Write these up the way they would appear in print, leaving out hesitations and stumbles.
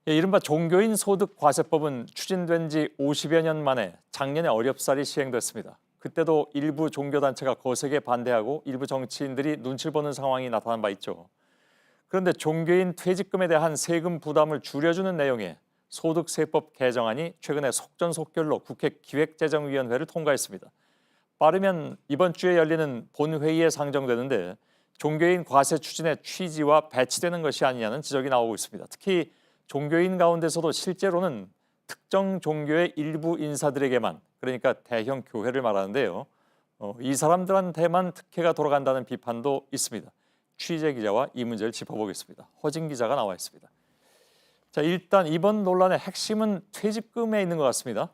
예, 이른바 종교인 소득과세법은 추진된 지 50여 년 만에 작년에 어렵사리 시행됐습니다. 그때도 일부 종교단체가 거세게 반대하고 일부 정치인들이 눈치를 보는 상황이 나타난 바 있죠. 그런데 종교인 퇴직금에 대한 세금 부담을 줄여주는 내용의 소득세법 개정안이 최근에 속전속결로 국회 기획재정위원회를 통과했습니다. 빠르면 이번 주에 열리는 본회의에 상정되는데 종교인 과세 추진의 취지와 배치되는 것이 아니냐는 지적이 나오고 있습니다. 특히 종교인 가운데서도 실제로는 특정 종교의 일부 인사들에게만, 그러니까 대형 교회를 말하는데요. 이 사람들한테만 특혜가 돌아간다는 비판도 있습니다. 취재 기자와 이 문제를 짚어보겠습니다. 허진 기자가 나와 있습니다. 자, 일단 이번 논란의 핵심은 퇴직금에 있는 것 같습니다.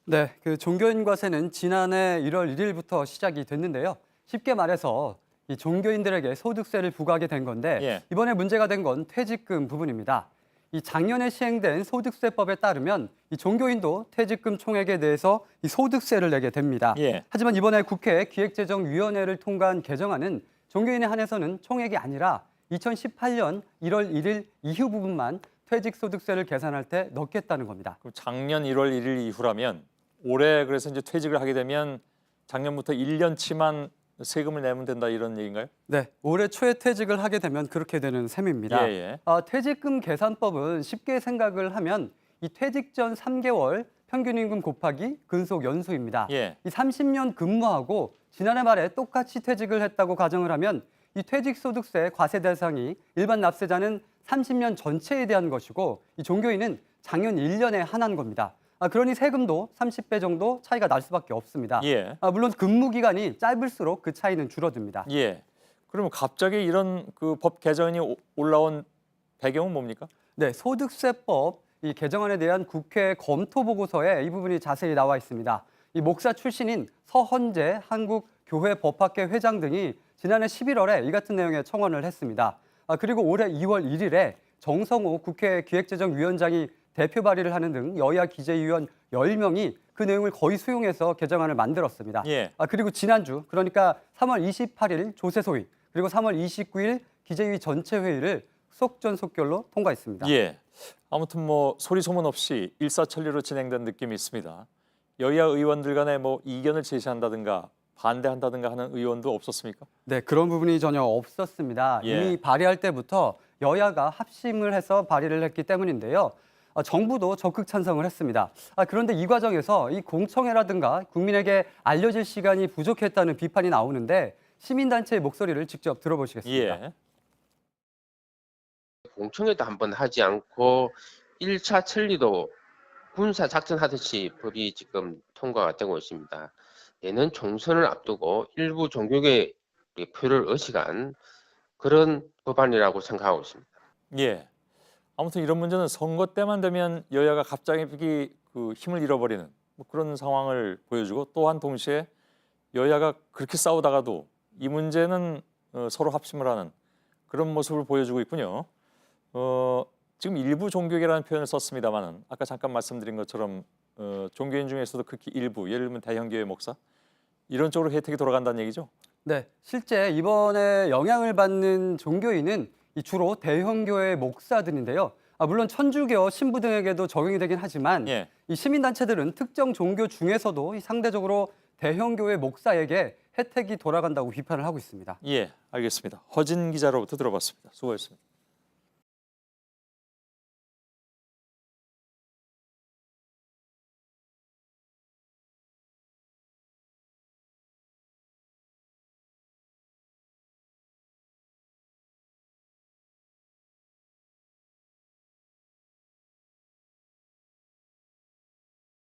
네, 종교인 과세는 지난해 1월 1일부터 시작이 됐는데요. 쉽게 말해서 이 종교인들에게 소득세를 부과하게 된 건데 예. 이번에 문제가 된 건 퇴직금 부분입니다. 이 작년에 시행된 소득세법에 따르면 이 종교인도 퇴직금 총액에 대해서 이 소득세를 내게 됩니다. 예. 하지만 이번에 국회 기획재정위원회를 통과한 개정안은 종교인에 한해서는 총액이 아니라 2018년 1월 1일 이후 부분만 퇴직소득세를 계산할 때 넣겠다는 겁니다. 그럼 작년 1월 1일 이후라면 올해 그래서 이제 퇴직을 하게 되면 작년부터 1년치만 세금을 내면 된다 이런 얘기인가요? 네, 올해 초에 퇴직을 하게 되면 그렇게 되는 셈입니다. 예. 퇴직금 계산법은 쉽게 생각을 하면 이 퇴직 전 3개월 평균 임금 곱하기 근속 연수입니다. 예. 이 30년 근무하고 지난해 말에 똑같이 퇴직을 했다고 가정을 하면 이 퇴직소득세 과세 대상이 일반 납세자는 30년 전체에 대한 것이고 이 종교인은 작년 1년에 한한 겁니다. 그러니 세금도 30배 정도 차이가 날 수밖에 없습니다. 예. 물론 근무 기간이 짧을수록 그 차이는 줄어듭니다. 예. 그러면 갑자기 이런 그 법 개정이 올라온 배경은 뭡니까? 네, 소득세법 이 개정안에 대한 국회 검토 보고서에 이 부분이 자세히 나와 있습니다. 이 목사 출신인 서헌재 한국교회법학회 회장 등이 지난해 11월에 이 같은 내용의 청원을 했습니다. 그리고 올해 2월 1일에 정성호 국회 기획재정위원장이 대표 발의를 하는 등 여야 기재위원 10명이 그 내용을 거의 수용해서 개정안을 만들었습니다. 예. 그리고 지난주 그러니까 3월 28일 조세소위 그리고 3월 29일 기재위 전체 회의를 속전속결로 통과했습니다. 예. 아무튼 뭐 소리 소문 없이 일사천리로 진행된 느낌이 있습니다. 여야 의원들 간에 뭐 이견을 제시한다든가 반대한다든가 하는 의원도 없었습니까? 네, 그런 부분이 전혀 없었습니다. 예. 이미 발의할 때부터 여야가 합심을 해서 발의를 했기 때문인데요. 정부도 적극 찬성을 했습니다. 그런데 이 과정에서 이 공청회라든가 국민에게 알려질 시간이 부족했다는 비판이 나오는데 시민단체의 목소리를 직접 들어보시겠습니다. 예. 공청회도 한번 하지 않고 1차 천리도 군사 작전하듯이 법이 지금 통과가 되고 있습니다. 내년 총선을 앞두고 일부 종교계 표를 의식한 그런 법안이라고 생각하고 있습니다. 예. 아무튼 이런 문제는 선거 때만 되면 여야가 갑자기 그 힘을 잃어버리는 뭐 그런 상황을 보여주고 또한 동시에 여야가 그렇게 싸우다가도 이 문제는 서로 합심을 하는 그런 모습을 보여주고 있군요. 지금 일부 종교계라는 표현을 썼습니다만은 아까 잠깐 말씀드린 것처럼 종교인 중에서도 극히 일부, 예를 들면 대형교회 목사 이런 쪽으로 혜택이 돌아간다는 얘기죠? 네, 실제 이번에 영향을 받는 종교인은 주로 대형교회 목사들인데요. 물론 천주교 신부 등에게도 적용이 되긴 하지만 예. 이 시민단체들은 특정 종교 중에서도 상대적으로 대형교회 목사에게 혜택이 돌아간다고 비판을 하고 있습니다. 예, 알겠습니다. 허진 기자로부터 들어봤습니다. 수고했습니다.